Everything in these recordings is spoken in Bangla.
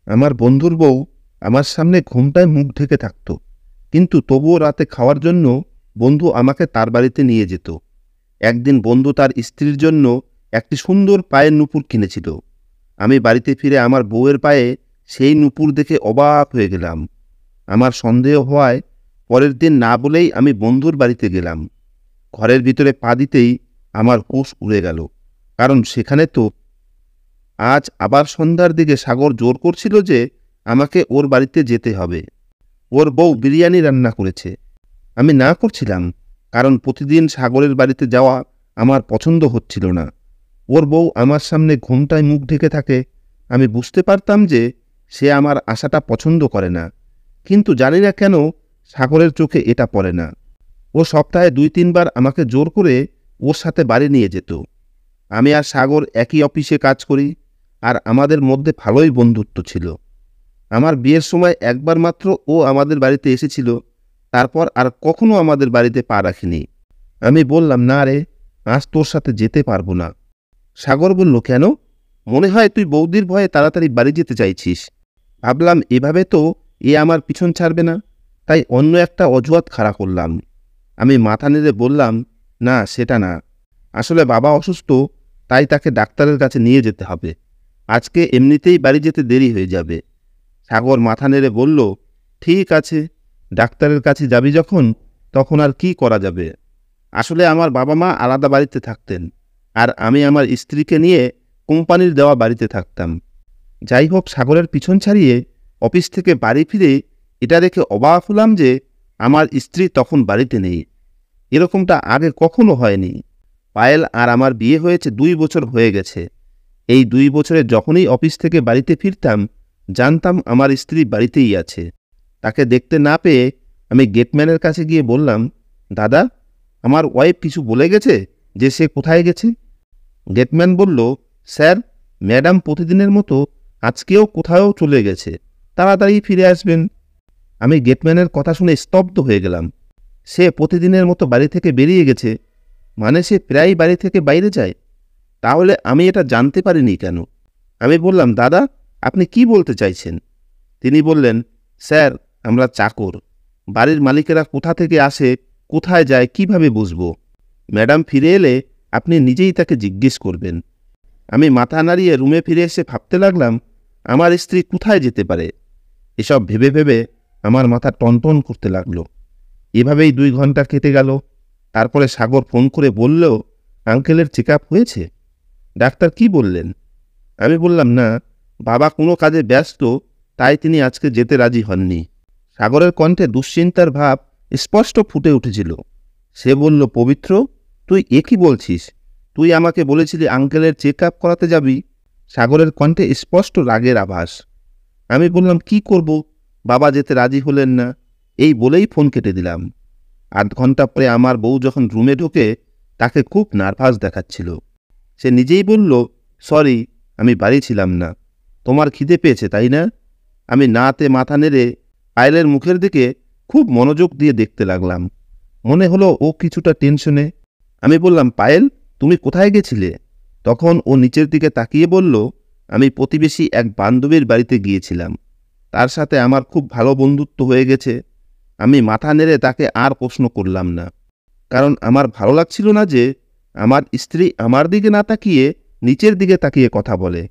আমার বন্ধুর বউ আমার সামনে ঘুমটায় মুখ ঢেকে থাকত, কিন্তু তবুও রাতে খাওয়ার জন্য বন্ধু আমাকে তার বাড়িতে নিয়ে যেত। একদিন বন্ধু তার স্ত্রীর জন্য একটি সুন্দর পায়ের নুপুর কিনেছিল। আমি বাড়িতে ফিরে আমার বউয়ের পায়ে সেই নুপুর দেখে অবাক হয়ে গেলাম। আমার সন্দেহ হওয়ায় পরের দিন না বলেই আমি বন্ধুর বাড়িতে গেলাম। ঘরের ভিতরে পা দিতেই আমার হুঁশ উড়ে গেল, কারণ সেখানে তো আজ আবার সন্ধ্যার দিকে সাগর জোর করছিল যে আমাকে ওর বাড়িতে যেতে হবে। ওর বউ বিরিয়ানি রান্না করেছে। আমি না করছিলাম, কারণ প্রতিদিন সাগরের বাড়িতে যাওয়া আমার পছন্দ হচ্ছিল না। ওর বউ আমার সামনে ঘুমটায় মুখ ঢেকে থাকে। আমি বুঝতে পারতাম যে সে আমার আশাটা পছন্দ করে না, কিন্তু জানি না কেন সাগরের চোখে এটা পড়ে না। ও সপ্তাহে 2-3 বার আমাকে জোর করে ওর সাথে বাড়ি নিয়ে যেত। আমি আর সাগর একই অফিসে কাজ করি, আর আমাদের মধ্যে ভালোই বন্ধুত্ব ছিল। আমার বিয়ের সময় একবার মাত্র ও আমাদের বাড়িতে এসেছিল, তারপর আর কখনো আমাদের বাড়িতে পা রাখিনি। আমি বললাম, না রে, আজ তোর সাথে যেতে পারবো না। সাগর বলল, কেন? মনে হয় তুই বৌদির ভয়ে তাড়াতাড়ি বাড়ি যেতে চাইছিস। ভাবলাম এভাবে তো এ আমার পিছন ছাড়বে না, তাই অন্য একটা অজুহাত খাড়া করলাম। আমি মাথা নেড়ে বললাম, না, সেটা না। আসলে বাবা অসুস্থ, তাই তাকে ডাক্তারের কাছে নিয়ে যেতে হবে। আজকে এমনিতেই বাড়ি যেতে দেরি হয়ে যাবে। সাগর মাথা নেড়ে বলল, ঠিক আছে, ডাক্তারের কাছে যাবি যখন, তখন আর কি করা যাবে। আসলে আমার বাবা মা আলাদা বাড়িতে থাকতেন, আর আমি আমার স্ত্রীকে নিয়ে কোম্পানির দেওয়া বাড়িতে থাকতাম। যাই হোক, সাগরের পিছন ছাড়িয়ে অফিস থেকে বাড়ি ফিরে এটা দেখে অবাক হলাম যে আমার স্ত্রী তখন বাড়িতে নেই। এরকমটা আগে কখনো হয়নি। পায়েল আর আমার বিয়ে হয়েছে 2 বছর হয়ে গেছে। এই 2 বছরে যখনই অফিস থেকে বাড়িতে ফিরতাম, জানতাম আমার স্ত্রী বাড়িতেই আছে। তাকে দেখতে না পেয়ে আমি গেটম্যানের কাছে গিয়ে বললাম, দাদা, আমার ওয়াইফ কিছু বলে গেছে যে সে কোথায় গেছে? গেটম্যান বলল, স্যার, ম্যাডাম প্রতিদিনের মতো আজকেও কোথাও চলে গেছে, তাড়াতাড়ি ফিরে আসবেন। আমি গেটম্যানের কথা শুনে স্তব্ধ হয়ে গেলাম। সে প্রতিদিনের মতো বাড়ি থেকে বেরিয়ে গেছে, মানে সে প্রায়ই বাড়ি থেকে বাইরে যায়? তাহলে আমি এটা জানতে পারিনি কেন? আমি বললাম, দাদা, আপনি কি বলতে চাইছেন? তিনি বললেন, স্যার, আমরা চাকর। বাড়ির মালিকেরা কোথা থেকে আসে, কোথায় যায়, কিভাবে বুঝবো? ম্যাডাম ফিরে এলে আপনি নিজেই তাকে জিজ্ঞেস করবেন। আমি মাথা নাড়িয়ে রুমে ফিরে এসে ভাবতে লাগলাম, আমার স্ত্রী কোথায় যেতে পারে? এসব ভেবে ভেবে আমার মাথা টনটন করতে লাগলো। এভাবেই 2 ঘন্টা কেটে গেল। তারপরে সাগর ফোন করে বলল, আঙ্কেলের চেক আপ হয়েছে? ডাক্তার কি বললেন? আমি বললাম, না, বাবা কোনো কাজে ব্যস্ত, তাই তিনি আজকে যেতে রাজি হননি। সাগরের কণ্ঠে দুশ্চিন্তার ভাব স্পষ্ট ফুটে উঠেছিল। সে বলল, পবিত্র, তুই এ কি বলছিস? তুই আমাকে বলেছিলি আঙ্কেলের চেক আপ করাতে যাবি। সাগরের কণ্ঠে স্পষ্ট রাগের আভাস। আমি বললাম, কি করব, বাবা যেতে রাজি হলেন না, এই বলেই ফোন কেটে দিলাম। 8 ঘন্টা পরে আমার বউ যখন রুমে ঢোকে, তাকে খুব নার্ভাস দেখাচ্ছিল। সে নিজেই বলল, সরি, আমি বাড়ি ছিলাম না। তোমার খিদে পেয়েছে, তাই না? আমি নাতে মাথা নেড়ে পায়েলের মুখের দিকে খুব মনোযোগ দিয়ে দেখতে লাগলাম। মনে হলো ও কিছুটা টেনশনে। আমি বললাম, পায়েল, তুমি কোথায় গেছিলে? তখন ও নিচের দিকে তাকিয়ে বলল, আমি প্রতিবেশী এক বান্ধবীর বাড়িতে গিয়েছিলাম। তার সাথে আমার খুব ভালো বন্ধুত্ব হয়ে গেছে। আমি মাথা নেড়ে তাকে আর প্রশ্ন করলাম না, কারণ আমার ভালো লাগছিল না যে আমার স্ত্রী আমার দিকে না তাকিয়ে নিচের দিকে তাকিয়ে কথা বলে।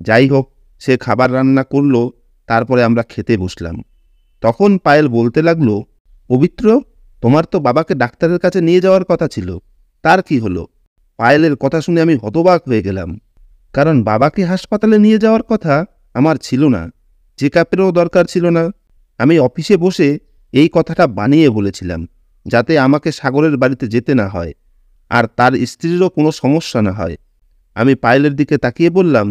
যাই হোক, সে খাবার রান্না করলো, তারপরে আমরা খেতে বসলাম। তখন পায়েল বলতে লাগলো, পবিত্র, তোমার তো বাবাকে ডাক্তারের কাছে নিয়ে যাওয়ার কথা ছিল, তার কি হলো? পায়েলের কথা শুনে আমি হতবাক হয়ে গেলাম, কারণ বাবাকে হাসপাতালে নিয়ে যাওয়ার কথা আমার ছিল না, চেক আপেরও দরকার ছিল না। আমি অফিসে বসে এই কথাটা বানিয়ে বলেছিলাম, যাতে আমাকে সাগরের বাড়িতে যেতে না হয়, আর তার স্ত্রীরও কোনো সমস্যা না হয়। আমি পায়েলের দিকে তাকিয়ে বললাম,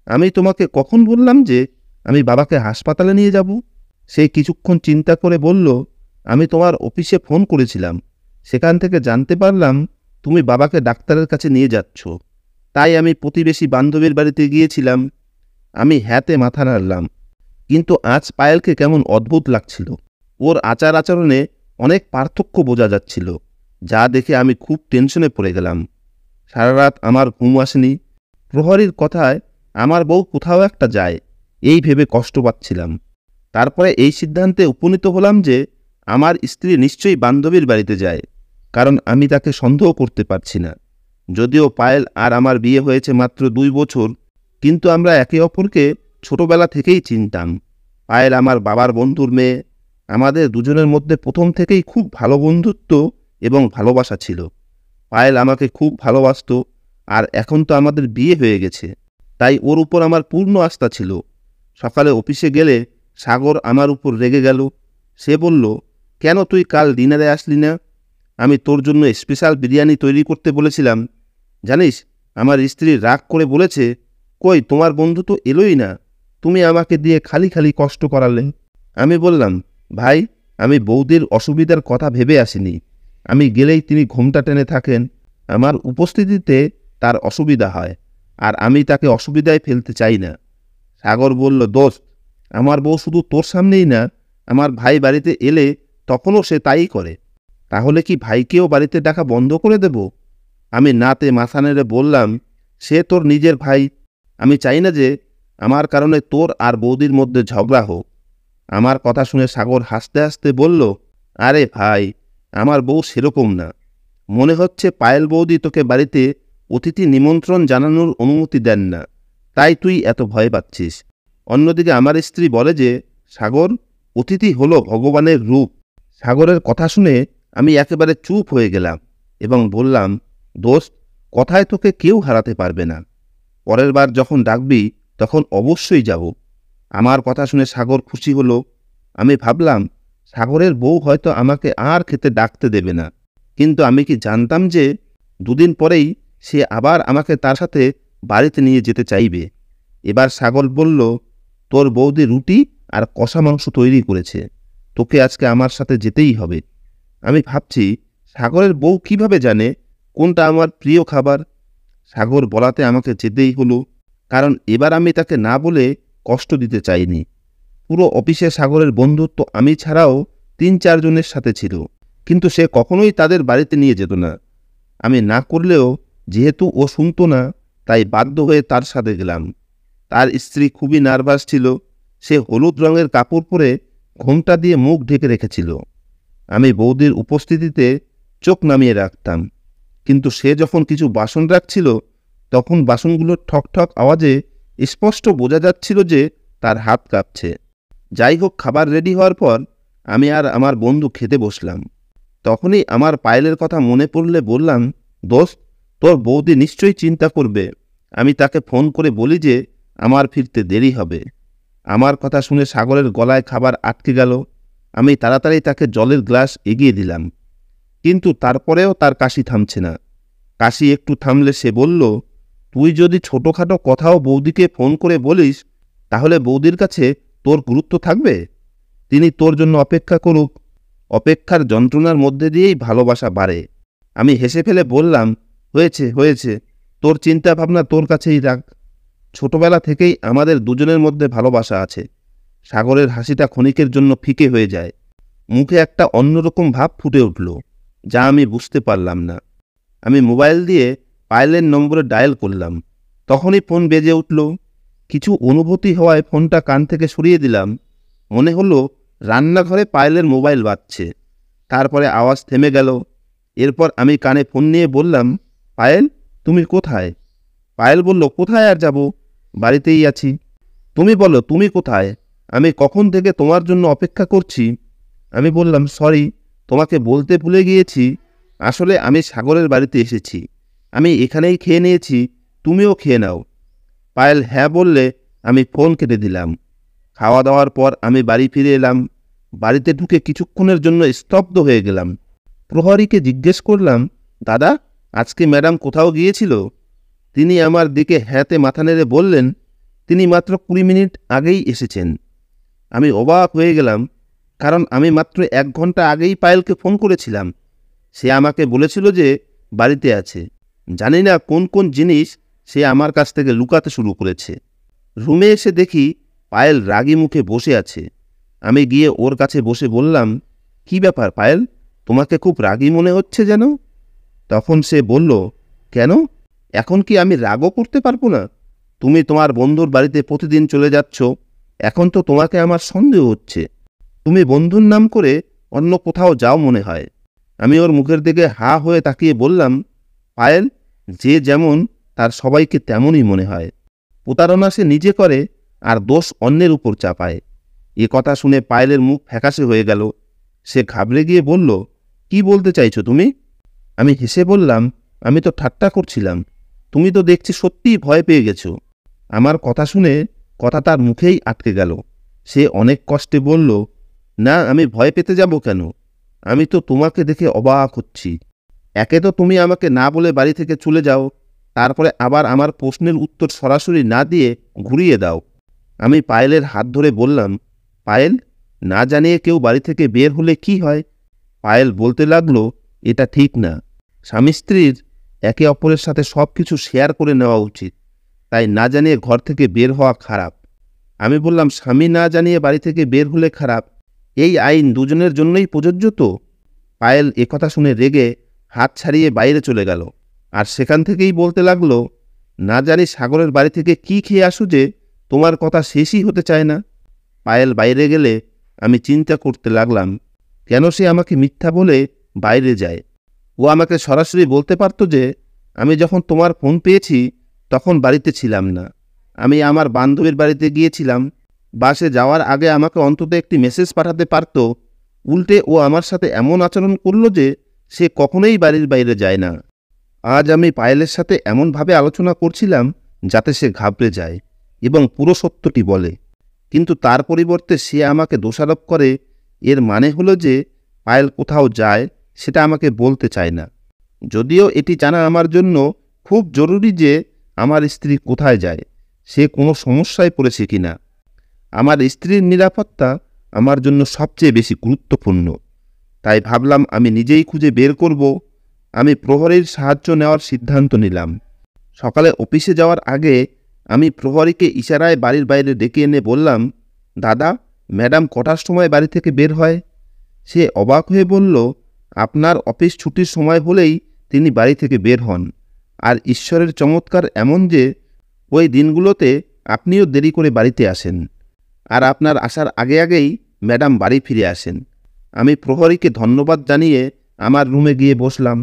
আমি তোমাকে কখন বললাম যে আমি বাবাকে হাসপাতালে নিয়ে যাব? সে কিছুক্ষণ চিন্তা করে বলল, আমি তোমার অফিসে ফোন করেছিলাম, সেখান থেকে জানতে পারলাম তুমি বাবাকে ডাক্তারের কাছে নিয়ে যাচ্ছ, তাই আমি প্রতিবেশী বান্ধবীর বাড়িতে গিয়েছিলাম। আমি হ্যাঁতে মাথা নাড়লাম, কিন্তু আজ পায়েলকে কেমন অদ্ভুত লাগছিল। ওর আচার আচরণে অনেক পার্থক্য বোঝা যাচ্ছিল, যা দেখে আমি খুব টেনশনে পড়ে গেলাম। সারা রাত আমার ঘুম আসেনি। প্রহরীর কথায় আমার বউ কোথাও একটা যায়, এই ভেবে কষ্ট পাচ্ছিলাম। তারপরে এই সিদ্ধান্তে উপনীত হলাম যে আমার স্ত্রী নিশ্চয়ই বান্ধবীর বাড়িতে যায়, কারণ আমি তাকে সন্দেহ করতে পারছি না। যদিও পায়েল আর আমার বিয়ে হয়েছে মাত্র 2 বছর, কিন্তু আমরা একে অপরকে ছোটবেলা থেকেই চিনতাম। পায়েল আমার বাবার বন্ধুর মেয়ে। আমাদের দুজনের মধ্যে প্রথম থেকেই খুব ভালো বন্ধুত্ব এবং ভালোবাসা ছিল। পায়েল আমাকে খুব ভালোবাসত, আর এখন তো আমাদের বিয়ে হয়ে গেছে, তাই ওর উপর আমার পূর্ণ আস্থা ছিল। সকালে অফিসে গেলে সাগর আমার উপর রেগে গেল। সে বলল, কেন তুই কাল ডিনারে আসলি না? আমি তোর জন্য স্পেশাল বিরিয়ানি তৈরি করতে বলেছিলাম। জানিস, আমার স্ত্রী রাগ করে বলেছে, কই তোমার বন্ধু তো এলোই না, তুমি আমাকে দিয়ে খালি খালি কষ্ট করালে। আমি বললাম, ভাই, আমি বৌদির অসুবিধার কথা ভেবে আসিনি। আমি গেলেই তিনি ঘোমটা টেনে থাকেন। আমার উপস্থিতিতে তার অসুবিধা হয়, আর আমি তাকে অসুবিধায় ফেলতে চাই না। সাগর বলল, দোস্ত, আমার বউ শুধু তোর সামনেই না, আমার ভাই বাড়িতে এলে তখনও সে তাই করে। তাহলে কি ভাইকেও বাড়িতে ডাকা বন্ধ করে দেব? আমি নাতে মাথা নেড়ে বললাম, সে তোর নিজের ভাই। আমি চাই না যে আমার কারণে তোর আর বৌদির মধ্যে ঝগড়া হোক। আমার কথা শুনে সাগর হাসতে হাসতে বলল, আরে ভাই, আমার বউ সেরকম না। মনে হচ্ছে পায়েল বৌদি তোকে বাড়িতে অতিথি নিমন্ত্রণ জানানোর অনুমতি দেন না, তাই তুই এত ভয় পাচ্ছিস। অন্যদিকে আমার স্ত্রী বলে যে, সাগর, অতিথি হলো ভগবানের রূপ। সাগরের কথা শুনে আমি একেবারে চুপ হয়ে গেলাম এবং বললাম, দোস্ত, কথায় তোকে কেউ হারাতে পারবে না। পরের বার যখন ডাকবি তখন অবশ্যই যাব। আমার কথা শুনে সাগর খুশি হলো। আমি ভাবলাম, সাগরের বউ হয়তো আমাকে আর খেতে ডাকতে দেবে না, কিন্তু আমি কি জানতাম যে 2 দিন পরেই সে আবার আমাকে তার সাথে বাড়িতে নিয়ে যেতে চাইবে। এবার সাগর বলল, তোর বৌদি রুটি আর কষা মাংস তৈরি করেছে, তোকে আজকে আমার সাথে যেতেই হবে। আমি ভাবছি, সাগরের বউ কিভাবে জানে কোনটা আমার প্রিয় খাবার। সাগর বলাতে আমাকে যেতেই হলো, কারণ এবার আমি তাকে না বলে কষ্ট দিতে চাইনি। পুরো অফিসে সাগরের বন্ধুত্ব আমি ছাড়াও 3-4 জনের সাথে ছিল, কিন্তু সে কখনোই তাদের বাড়িতে নিয়ে যেত না। আমি না করলেও যেহেতু ও শুনতো না, তাই বাধ্য হয়ে তার সাথে গেলাম। তার স্ত্রী খুবই নার্ভাস ছিল। সে হলুদ রঙের কাপড় পরে ঘোমটা দিয়ে মুখ ঢেকে রেখেছিল। আমি বৌদির উপস্থিতিতে চোখ নামিয়ে রাখতাম, কিন্তু সে যখন কিছু বাসন রাখছিল তখন বাসনগুলোর ঠকঠক আওয়াজে স্পষ্ট বোঝা যাচ্ছিল যে তার হাত কাঁপছে। যাই হোক, খাবার রেডি হওয়ার পর আমি আর আমার বন্ধু খেতে বসলাম। তখনই আমার পায়েলের কথা মনে পড়লে বললাম, দোস্ত, তোর বৌদি নিশ্চয়ই চিন্তা করবে। আমি তাকে ফোন করে বলি যে আমার ফিরতে দেরি হবে। আমার কথা শুনে সাগরের গলায় খাবার আটকে গেল। আমি তাড়াতাড়ি তাকে জলের গ্লাস এগিয়ে দিলাম, কিন্তু তারপরেও তার কাশি থামছে না। কাশি একটু থামলে সে বলল, তুই যদি ছোটোখাটো কথাও বৌদিকে ফোন করে বলিস, তাহলে বৌদির কাছে তোর গুরুত্ব থাকবে? তিনি তোর জন্য অপেক্ষা করুক। অপেক্ষার যন্ত্রণার মধ্যে দিয়েই ভালোবাসা বাড়ে। আমি হেসে ফেলে বললাম, হয়েছে হয়েছে, তোর চিন্তা ভাবনা তোর কাছেই রাখ। ছোটবেলা থেকেই আমাদের দুজনের মধ্যে ভালোবাসা আছে। সাগরের হাসিটা ক্ষণিকের জন্য ফিকে হয়ে যায়। মুখে একটা অন্যরকম ভাব ফুটে উঠল, যা আমি বুঝতে পারলাম না। আমি মোবাইল দিয়ে পায়েলের নম্বরে ডায়াল করলাম। তখনই ফোন বেজে উঠল। কিছু অনুভূতি হওয়ায় ফোনটা কান থেকে সরিয়ে দিলাম। মনে হলো রান্নাঘরে পায়েলের মোবাইল বাজছে। তারপরে আওয়াজ থেমে গেল। এরপর আমি কানে ফোন নিয়ে বললাম, পায়েল, তুমি কোথায়? পায়েল বলল, কোথায় আর যাব, বাড়িতেই আছি। তুমি বলো, তুমি কোথায়? আমি কখন থেকে তোমার জন্য অপেক্ষা করছি। আমি বললাম, সরি, তোমাকে বলতে ভুলে গিয়েছি। আসলে আমি সাগরের বাড়িতে এসেছি। আমি এখানেই খেয়ে নিয়েছি, তুমিও খেয়ে নাও। পায়েল হ্যাঁ বললে আমি ফোন কেটে দিলাম। খাওয়া দাওয়ার পর আমি বাড়ি ফিরে এলাম। বাড়িতে ঢুকে কিছুক্ষণের জন্য স্তব্ধ হয়ে গেলাম। প্রহরীকে জিজ্ঞেস করলাম, দাদা, আজকে ম্যাডাম কোথাও গিয়েছিল? তিনি আমার দিকে হ্যাঁতে মাথা নেড়ে বললেন, তিনি মাত্র 20 মিনিট আগেই এসেছেন। আমি অবাক হয়ে গেলাম, কারণ আমি মাত্র 1 ঘন্টা আগেই পায়েলকে ফোন করেছিলাম। সে আমাকে বলেছিল যে বাড়িতে আছে। জানি না কোন কোন জিনিস সে আমার কাছ থেকে লুকাতে শুরু করেছে। রুমে এসে দেখি পায়েল রাগী মুখে বসে আছে। আমি গিয়ে ওর কাছে বসে বললাম, কি ব্যাপার পায়েল, তোমাকে খুব রাগী মনে হচ্ছে যেন? তখন সে বলল, কেন, এখন কি আমি রাগও করতে পারবো না? তুমি তোমার বন্ধুর বাড়িতে প্রতিদিন চলে যাচ্ছ, এখন তো তোমাকে আমার সন্দেহ হচ্ছে। তুমি বন্ধুর নাম করে অন্য কোথাও যাও মনে হয়। আমি ওর মুখের দিকে হা হয়ে তাকিয়ে বললাম, পায়েল, যে যেমন তার সবাইকে তেমনই মনে হয়। প্রতারণা সে নিজে করে আর দোষ অন্যের উপর চাপায়। এ কথা শুনে পায়েলের মুখ ফ্যাকাশে হয়ে গেল। সে ঘাবড়ে গিয়ে বলল, কি বলতে চাইছো তুমি? আমি হেসে বললাম, আমি তো ঠাট্টা করছিলাম। তুমি তো দেখছি সত্যিই ভয় পেয়ে গেছো। আমার কথা শুনে কথা তার মুখেই আটকে গেল। সে অনেক কষ্টে বলল, না, আমি ভয় পেতে যাব কেন? আমি তো তোমাকে দেখে অবাক হচ্ছি। একে তো তুমি আমাকে না বলে বাড়ি থেকে চলে যাও, তারপরে আবার আমার প্রশ্নের উত্তর সরাসরি না দিয়ে ঘুরিয়ে দাও। আমি পায়েলের হাত ধরে বললাম, পায়েল, না জানিয়ে কেউ বাড়ি থেকে বের হলে কি হয়? পায়েল বলতে লাগলো, এটা ঠিক না। স্বামী স্ত্রীর একে অপরের সাথে সব কিছু শেয়ার করে নেওয়া উচিত, তাই না জানিয়ে ঘর থেকে বের হওয়া খারাপ। আমি বললাম, স্বামী না জানিয়ে বাড়ি থেকে বের হলে খারাপ, এই আইন দুজনের জন্যই প্রযোজ্য তো? পায়েল একথা শুনে রেগে হাত ছাড়িয়ে বাইরে চলে গেল। আর সেখান থেকেই বলতে লাগলো, না জানি সাগরের বাড়ি থেকে কি খেয়ে আসো যে তোমার কথা শেষই হতে চায় না। পায়েল বাইরে গেলে আমি চিন্তা করতে লাগলাম, কেন সে আমাকে মিথ্যা বলে বাইরে যায়। ও আমাকে সরাসরি বলতে পারতো যে আমি যখন তোমার ফোন পেয়েছি তখন বাড়িতে ছিলাম না, আমি আমার বান্ধবীর বাড়িতে গিয়েছিলাম। বাসে যাওয়ার আগে আমাকে অন্তত একটি মেসেজ পাঠাতে পারতো। উল্টে ও আমার সাথে এমন আচরণ করলো যে সে কখনোই বাড়ির বাইরে যায় না। আজ আমি পায়েলের সাথে এমনভাবে আলোচনা করছিলাম যাতে সে ঘাবড়ে যায় এবং পুরো সত্যটি বলে, কিন্তু তার পরিবর্তে সে আমাকে দোষারোপ করে। এর মানে হলো যে পায়েল কোথাও যায় সেটা আমাকে বলতে চায় না, যদিও এটি জানা আমার জন্য খুব জরুরি যে আমার স্ত্রী কোথায় যায়, সে কোনো সমস্যায় পড়েছে কিনা। আমার স্ত্রীর নিরাপত্তা আমার জন্য সবচেয়ে বেশি গুরুত্বপূর্ণ। তাই ভাবলাম আমি নিজেই খুঁজে বের করব। আমি প্রহরীর সাহায্য নেওয়ার সিদ্ধান্ত নিলাম। সকালে অফিসে যাওয়ার আগে আমি প্রহরীকে ইশারায় বাড়ির বাইরে ডেকে এনে বললাম, দাদা, ম্যাডাম কটার সময় বাড়ি থেকে বের হয়? সে অবাক হয়ে বলল, আপনার অফিস ছুটির সময় হলেই তিনি বাড়ি থেকে বের হন। আর ঈশ্বরের চমৎকার এমন যে ওই দিনগুলোতে আপনিও দেরি করে বাড়িতে আসেন, আর আপনার আসার আগে আগেই ম্যাডাম বাড়ি ফিরে আসেন। আমি প্রহরীকে ধন্যবাদ জানিয়ে আমার রুমে গিয়ে বসলাম।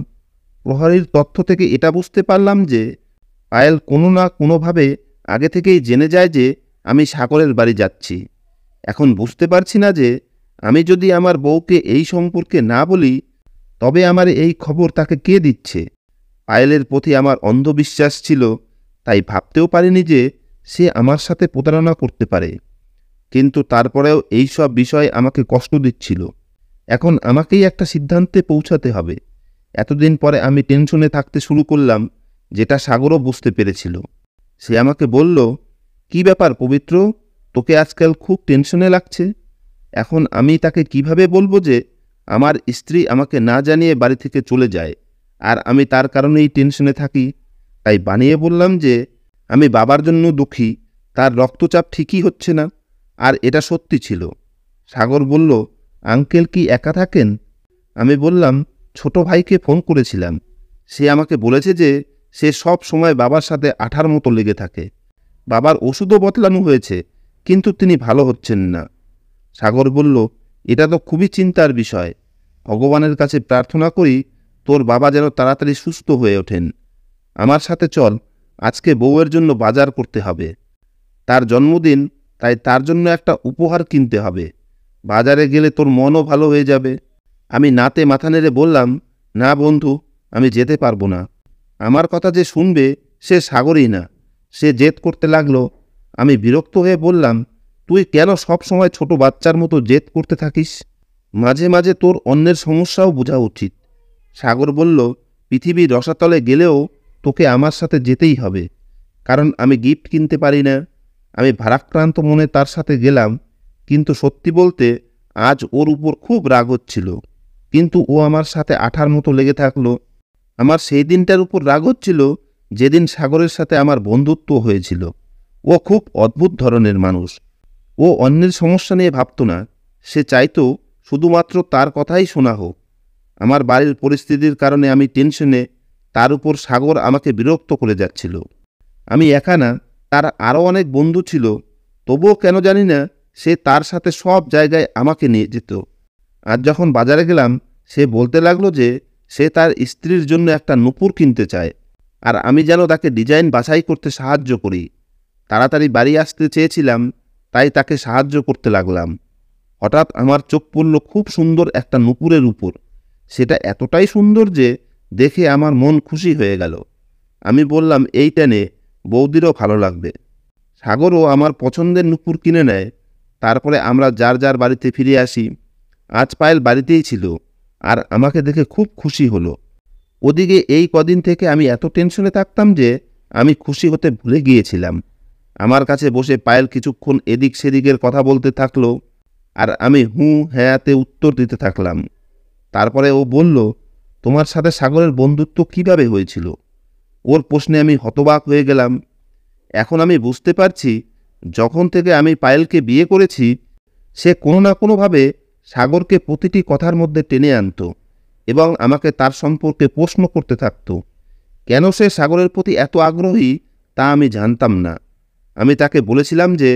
প্রহরীর তথ্য থেকে এটা বুঝতে পারলাম যে পায়েল কোনো না কোনোভাবে আগে থেকেই জেনে যায় যে আমি সাগরের বাড়ি যাচ্ছি। এখন বুঝতে পারছি না যে আমি যদি আমার বউকে এই সম্পর্কে না বলি তবে আমার এই খবর তাকে কে দিচ্ছে। পায়েলের প্রতি আমার অন্ধবিশ্বাস ছিল, তাই ভাবতেও পারিনি যে সে আমার সাথে প্রতারণা করতে পারে। কিন্তু তারপরেও এই সব বিষয় আমাকে কষ্ট দিচ্ছিল। এখন আমাকেই একটা সিদ্ধান্তে পৌঁছাতে হবে। এতদিন পরে আমি টেনশনে থাকতে শুরু করলাম, যেটা সাগরও বুঝতে পেরেছিল। সে আমাকে বলল, কি ব্যাপার পবিত্র, তোকে আজকাল খুব টেনশনে লাগছে? এখন আমি তাকে কিভাবে বলবো যে আমার স্ত্রী আমাকে না জানিয়ে বাড়ি থেকে চলে যায় আর আমি তার কারণেই টেনশনে থাকি? তাই বানিয়ে বললাম যে আমি বাবার জন্য দুঃখী, তার রক্তচাপ ঠিকই হচ্ছে না। আর এটা সত্যি ছিল। সাগর বলল, আঙ্কেল কি একা থাকেন? আমি বললাম, ছোট ভাইকে ফোন করেছিলাম, সে আমাকে বলেছে যে সে সব সময় বাবার সাথে আঠার মতো লেগে থাকে। বাবার ওষুধও বদলানো হয়েছে, কিন্তু তিনি ভালো হচ্ছেন না। সাগর বলল, এটা তো খুবই চিন্তার বিষয়। ভগবানের কাছে প্রার্থনা করি তোর বাবা যেন তাড়াতাড়ি সুস্থ হয়ে ওঠেন। আমার সাথে চল, আজকে বউয়ের জন্য বাজার করতে হবে। তার জন্মদিন, তাই তার জন্য একটা উপহার কিনতে হবে। বাজারে গেলে তোর মনও ভালো হয়ে যাবে। আমি নাতে মাথা নেড়ে বললাম, না বন্ধু, আমি যেতে পারবো না। আমার কথা যে শুনবে সে সাগরই না। সে জেদ করতে লাগলো। আমি বিরক্ত হয়ে বললাম, তুই কেন সব সময় ছোট বাচ্চার মতো জেদ করতে থাকিস? মাঝে মাঝে তোর অন্যের সমস্যাও বোঝা উচিত। সাগর বলল, পৃথিবীর রসাতলে গেলেও তোকে আমার সাথে যেতেই হবে, কারণ আমি গিফট কিনতে পারি না। আমি ভারাক্রান্ত মনে তার সাথে গেলাম, কিন্তু সত্যি বলতে আজ ওর উপর খুব রাগ হচ্ছিল। কিন্তু ও আমার সাথে আঠার মতো লেগে থাকলো। আমার সেই দিনটার উপর রাগ হচ্ছিল যেদিন সাগরের সাথে আমার বন্ধুত্ব হয়েছিল। ও খুব অদ্ভুত ধরনের মানুষ। ও অন্যের সমস্যা নিয়ে ভাবত না, সে চাইতো শুধুমাত্র তার কথাই শোনা হোক। আমার বাড়ির পরিস্থিতির কারণে আমি টেনশনে, তার উপর সাগর আমাকে বিরক্ত করে যাচ্ছিল। আমি একা না, তার আরও অনেক বন্ধু ছিল। তবুও কেন জানি না সে তার সাথে সব জায়গায় আমাকে নিয়ে যেত। আজ যখন বাজারে গেলাম, সে বলতে লাগলো যে সে তার স্ত্রীর জন্য একটা নূপুর কিনতে চায়, আর আমি যেন তাকে ডিজাইন বাছাই করতে সাহায্য করি। তাড়াতাড়ি বাড়ি আসতে চেয়েছিলাম, তাই তাকে সাহায্য করতে লাগলাম। হঠাৎ আমার চোখ পড়ল খুব সুন্দর একটা নূপুরের উপর। সেটা এতটাই সুন্দর যে দেখে আমার মন খুশি হয়ে গেল। আমি বললাম, এইটা নে, বৌদিরও ভালো লাগবে। সাগরও আমার পছন্দের নূপুর কিনে নেয়। তারপরে আমরা যার যার বাড়িতে ফিরে আসি। আজ পায়েল বাড়িতেই ছিল, আর আমাকে দেখে খুব খুশি হলো। ওদিকে এই কদিন থেকে আমি এত টেনশনে থাকতাম যে আমি খুশি হতে ভুলে গিয়েছিলাম। আমার কাছে বসে পায়েল কিছুক্ষণ এদিক সেদিকের কথা বলতে থাকলো, আর আমি হ্যাঁতে উত্তর দিতে থাকলাম। তারপরে ও বলল, তোমার সাথে সাগরের বন্ধুত্ব কিভাবে হয়েছিল? ওর প্রশ্নে আমি হতবাক হয়ে গেলাম। এখন আমি বুঝতে পারছি, যখন থেকে আমি পায়েলকে বিয়ে করেছি, সে কোনো না কোনোভাবে সাগরকে প্রতিটি কথার মধ্যে টেনে আনত এবং আমাকে তার সম্পর্কে প্রশ্ন করতে থাকত। কেন সে সাগরের প্রতি এত আগ্রহী তা আমি জানতাম না। আমি তাকে বলেছিলাম যে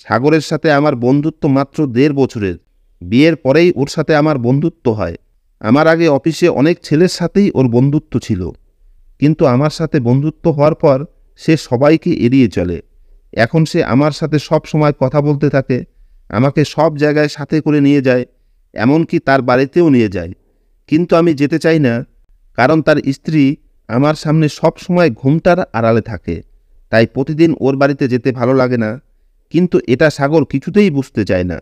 সাগরের সাথে আমার বন্ধুত্ব মাত্র 1.5 বছরের। বিয়ের পরেই ওর সাথে আমার বন্ধুত্ব হয়। আমার আগে অফিসে অনেক ছেলের সাথেই ওর বন্ধুত্ব ছিল, কিন্তু আমার সাথে বন্ধুত্ব হওয়ার পর সে সবাইকে এড়িয়ে চলে। এখন সে আমার সাথে সব সময় কথা বলতে থাকে, আমাকে সব জায়গায় সাথে করে নিয়ে যায়, এমনকি তার বাড়িতেও নিয়ে যায়। কিন্তু আমি যেতে চাই না, কারণ তার স্ত্রী আমার সামনে সব সময় ঘুমটার আড়ালে থাকে। তাই প্রতিদিন ওর বাড়িতে যেতে ভালো লাগে না। কিন্তু এটা সাগর কিছুতেই বুঝতে চায় না।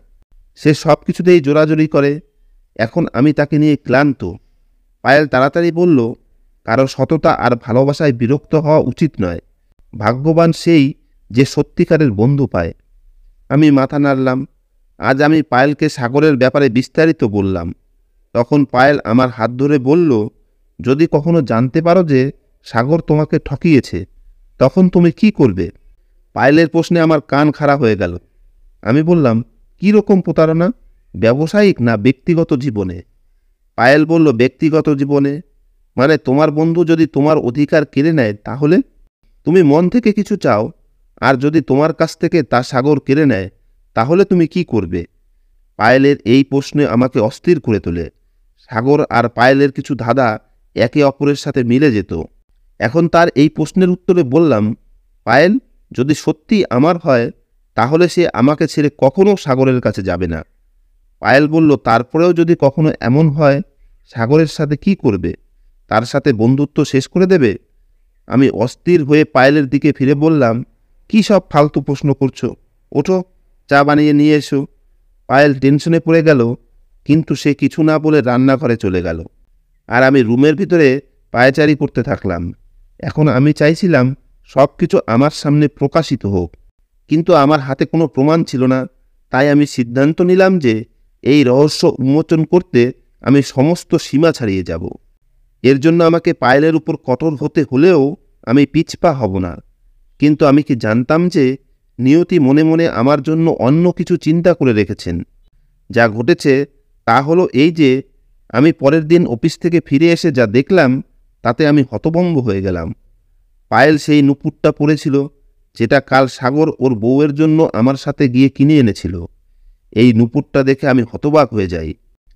সে সব কিছুতেই জোরাজোরি করে। এখন আমি তাকে নিয়ে ক্লান্ত। পায়েল তাড়াতাড়ি বলল, কারো সততা আর ভালোবাসায় বিরক্ত হওয়া উচিত নয়। ভাগ্যবান সেই যে সত্যিকারের বন্ধু পায়। আমি মাথা নাড়লাম। আজ আমি পায়েলকে সাগরের ব্যাপারে বিস্তারিত বললাম। তখন পায়েল আমার হাত ধরে বলল, যদি কখনো জানতে পারো যে সাগর তোমাকে ঠকিয়েছে, তখন তুমি কি করবে? পায়েলের প্রশ্নে আমার কান খাড়া হয়ে গেল। আমি বললাম, কী রকম প্রতারণা? ব্যবসায়িক না ব্যক্তিগত জীবনে? পায়েল বলল, ব্যক্তিগত জীবনে। মানে তোমার বন্ধু যদি তোমার অধিকার কেড়ে নেয়, তাহলে? তুমি মন থেকে কিছু চাও, আর যদি তোমার কাছ থেকে তা সাগর কেড়ে নেয়, তাহলে তুমি কি করবে? পায়েলের এই প্রশ্নে আমাকে অস্থির করে তোলে। সাগর আর পায়েলের কিছু ধাঁধা একে অপরের সাথে মিলে যেত। এখন তার এই প্রশ্নের উত্তরে বললাম, পায়েল যদি সত্যি আমার হয়, তাহলে সে আমাকে ছেড়ে কখনো সাগরের কাছে যাবে না। পায়েল বলল, তারপরেও যদি কখনো এমন হয়, সাগরের সাথে কি করবে? তার সাথে বন্ধুত্ব শেষ করে দেবে? আমি অস্থির হয়ে পায়েলের দিকে ফিরে বললাম, কী সব ফালতু প্রশ্ন করছো? ওঠো, চা বানিয়ে নিয়ে এসো। পায়েল টেনশনে পড়ে গেল, কিন্তু সে কিছু না বলে রান্নাঘরে চলে গেল। আর আমি রুমের ভিতরে পায়চারি করতে থাকলাম। এখন আমি চাইছিলাম সব কিছু আমার সামনে প্রকাশিত হোক, কিন্তু আমার হাতে কোনো প্রমাণ ছিল না। তাই আমি সিদ্ধান্ত নিলাম যে এই রহস্য উন্মোচন করতে আমি সমস্ত সীমা ছাড়িয়ে যাব। এর জন্য আমাকে পায়েলের উপর কঠোর হতে হলেও আমি পিছপা হব না। কিন্তু আমি কি জানতাম যে নিয়তি মনে মনে আমার জন্য অন্য কিছু চিন্তা করে রেখেছেন। যা ঘটেছে তা হলো এই যে আমি পরের দিন অফিস থেকে ফিরে এসে যা দেখলাম, তাতে আমি হতভম্ব হয়ে গেলাম। পায়েল সেই নূপুরটা পরেছিল, যেটা কাল সাগর ওর বউয়ের জন্য আমার সাথে গিয়ে কিনে এনেছিল। এই নূপুরটা দেখে আমি হতবাক হয়ে যাই।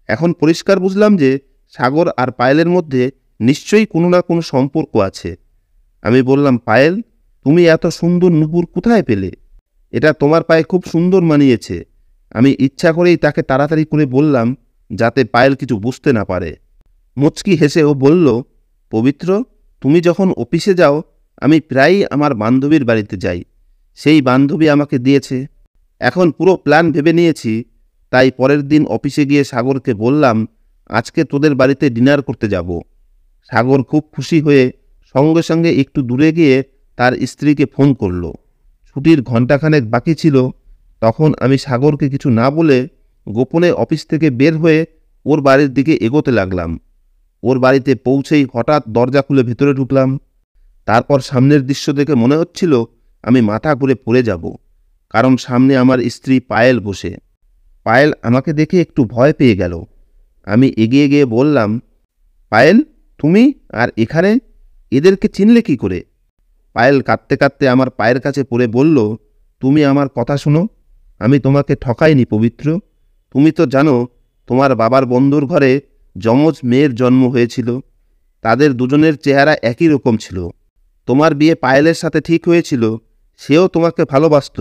এখন পরিষ্কার বুঝলাম যে সাগর আর পায়েলের মধ্যে নিশ্চয়ই কোনো না কোনো সম্পর্ক আছে। আমি বললাম, পায়েল, তুমি এত সুন্দর নূপুর কোথায় পেলে? এটা তোমার পায়ে খুব সুন্দর মানিয়েছে। আমি ইচ্ছা করেই তাকে তাড়াতাড়ি করে বললাম, যাতে পায়েল কিছু বুঝতে না পারে। মুচকি হেসে ও বলল, পবিত্র, তুমি যখন অফিসে যাও, আমি প্রায়ই আমার বান্ধবীর বাড়িতে যাই। সেই বান্ধবী আমাকে দিয়েছে। এখন পুরো প্ল্যান ভেবে নিয়েছি। তাই পরের দিন অফিসে গিয়ে সাগরকে বললাম, আজকে তোদের বাড়িতে ডিনার করতে যাব। সাগর খুব খুশি হয়ে সঙ্গে সঙ্গে একটু দূরে গিয়ে তার স্ত্রীকে ফোন করল। ছুটির ঘণ্টাখানেক বাকি ছিল। তখন আমি সাগরকে কিছু না বলে গোপনে অফিস থেকে বের হয়ে ওর বাড়ির দিকে এগোতে লাগলাম। ওর বাড়িতে পৌঁছেই হঠাৎ দরজা খুলে ভেতরে ঢুকলাম। তারপর সামনের দৃশ্য দেখে মনে হচ্ছিল আমি মাথা ঘুরে পড়ে যাব, কারণ সামনে আমার স্ত্রী পায়েল বসে। পায়েল আমাকে দেখে একটু ভয় পেয়ে গেল। আমি এগিয়ে গিয়ে বললাম, পায়েল, তুমি আর এখানে? এদেরকে চিনলে কি করে? পায়েল কাঁদতে কাঁদতে আমার পায়ের কাছে পড়ে বলল, তুমি আমার কথা শোনো। আমি তোমাকে ঠকাইনি পবিত্র। তুমি তো জানো তোমার বাবার বন্ধুর ঘরে যমজ মেয়ের জন্ম হয়েছিল। তাদের দুজনের চেহারা একই রকম ছিল। তোমার বিয়ে পায়েলের সাথে ঠিক হয়েছিল, সেও তোমাকে ভালোবাসত।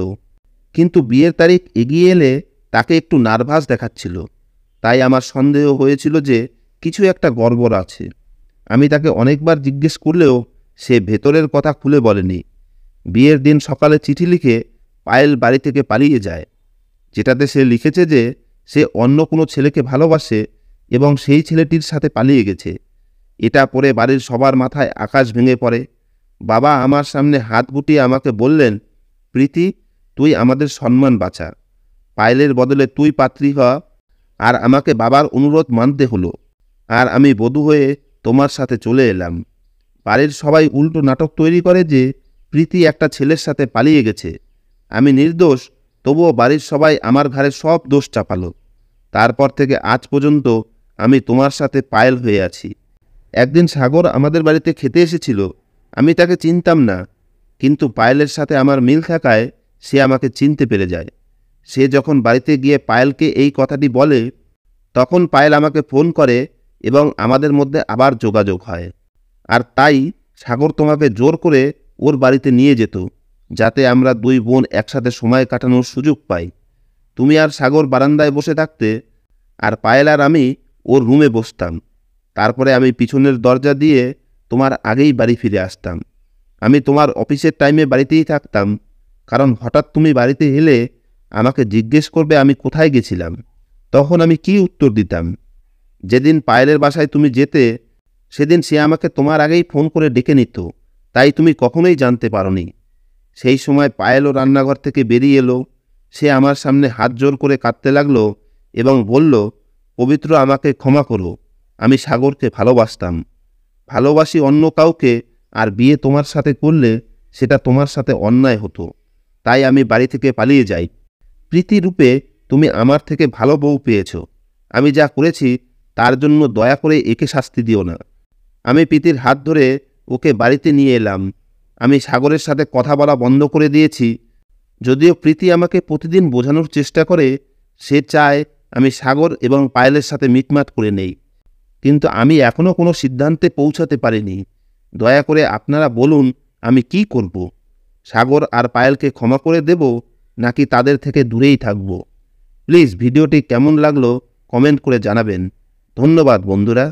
কিন্তু বিয়ের তারিখ এগিয়ে এলে তাকে একটু নার্ভাস দেখাচ্ছিল। তাই আমার সন্দেহ হয়েছিল যে কিছু একটা গড়বড় আছে। আমি তাকে অনেকবার জিজ্ঞেস করলেও সে ভেতরের কথা খুলে বলেনি। বিয়ের দিন সকালে চিঠি লিখে পায়েল বাড়ি থেকে পালিয়ে যায়, যেটাতে সে লিখেছে যে সে অন্য কোনো ছেলেকে ভালোবাসে এবং সেই ছেলেটির সাথে পালিয়ে গেছে। এটা পড়ে বাড়ির সবার মাথায় আকাশ ভেঙে পড়ে। বাবা আমার সামনে হাত গুটিয়ে আমাকে বললেন, প্রীতি, তুই আমাদের সম্মান বাঁচা। পায়েলের বদলে তুই পাত্রী হ। আর আমাকে বাবার অনুরোধ মানতে হলো। আর আমি বধূ হয়ে তোমার সাথে চলে এলাম। বাড়ির সবাই উল্টো নাটক তৈরি করে যে প্রীতি একটা ছেলের সাথে পালিয়ে গেছে। আমি নির্দোষ, তবুও বাড়ির সবাই আমার ঘাড়ে সব দোষ চাপালো। তারপর থেকে আজ পর্যন্ত আমি তোমার সাথে পায়েল হয়ে আছি। একদিন সাগর আমাদের বাড়িতে খেতে এসেছিল। আমি তাকে চিনতাম না, কিন্তু পায়েলের সাথে আমার মিল থাকায় সে আমাকে চিনতে পেরে যায়। সে যখন বাড়িতে গিয়ে পায়েলকে এই কথাটি বলে, তখন পায়েল আমাকে ফোন করে এবং আমাদের মধ্যে আবার যোগাযোগ হয়। আর তাই সাগর তোমাকে জোর করে ওর বাড়িতে নিয়ে যেত, যাতে আমরা দুই বোন একসাথে সময় কাটানোর সুযোগ পাই। তুমি আর সাগর বারান্দায় বসে থাকতে, আর পায়েল আর আমি ওর রুমে বসতাম। তারপরে আমি পিছনের দরজা দিয়ে তোমার আগেই বাড়ি ফিরে আসতাম। আমি তোমার অফিসের টাইমে বাড়িতেই থাকতাম, কারণ হঠাৎ তুমি বাড়িতে এলে আমাকে জিজ্ঞেস করবে আমি কোথায় গেছিলাম। তখন আমি কি উত্তর দিতাম? যেদিন পায়েলের বাসায় তুমি যেতে, সেদিন সে আমাকে তোমার আগেই ফোন করে ডেকে নিত, তাই তুমি কখনোই জানতে পারোনি। সেই সময় পায়েলও রান্নাঘর থেকে বেরিয়ে এলো। সে আমার সামনে হাত জোর করে কাঁদতে লাগলো এবং বলল, পবিত্র, আমাকে ক্ষমা করো। আমি সাগরকে ভালোবাসতাম, ভালোবাসি অন্য কাউকে, আর বিয়ে তোমার সাথে করলে সেটা তোমার সাথে অন্যায় হতো। তাই আমি বাড়ি থেকে পালিয়ে যাই। প্রীতি রূপে তুমি আমার থেকে ভালো বউ পেয়েছ। আমি যা করেছি তার জন্য দয়া করে একে শাস্তি দিও না। আমি প্রীতির হাত ধরে ওকে বাড়িতে নিয়ে এলাম। আমি সাগরের সাথে কথা বলা বন্ধ করে দিয়েছি। যদিও প্রীতি আমাকে প্রতিদিন বোঝানোর চেষ্টা করে, সে চায় আমি সাগর এবং পায়েলের সাথে মিটমাট করে নেই, কিন্তু আমি এখনও কোনো সিদ্ধান্তে পৌঁছাতে পারিনি। দয়া করে আপনারা বলুন আমি কি করব? সাগর আর পায়েলকে ক্ষমা করে দেব, নাকি তাদের থেকে দূরেই থাকব? প্লিজ ভিডিওটি কেমন লাগলো কমেন্ট করে জানাবেন। ধন্যবাদ বন্ধুরা।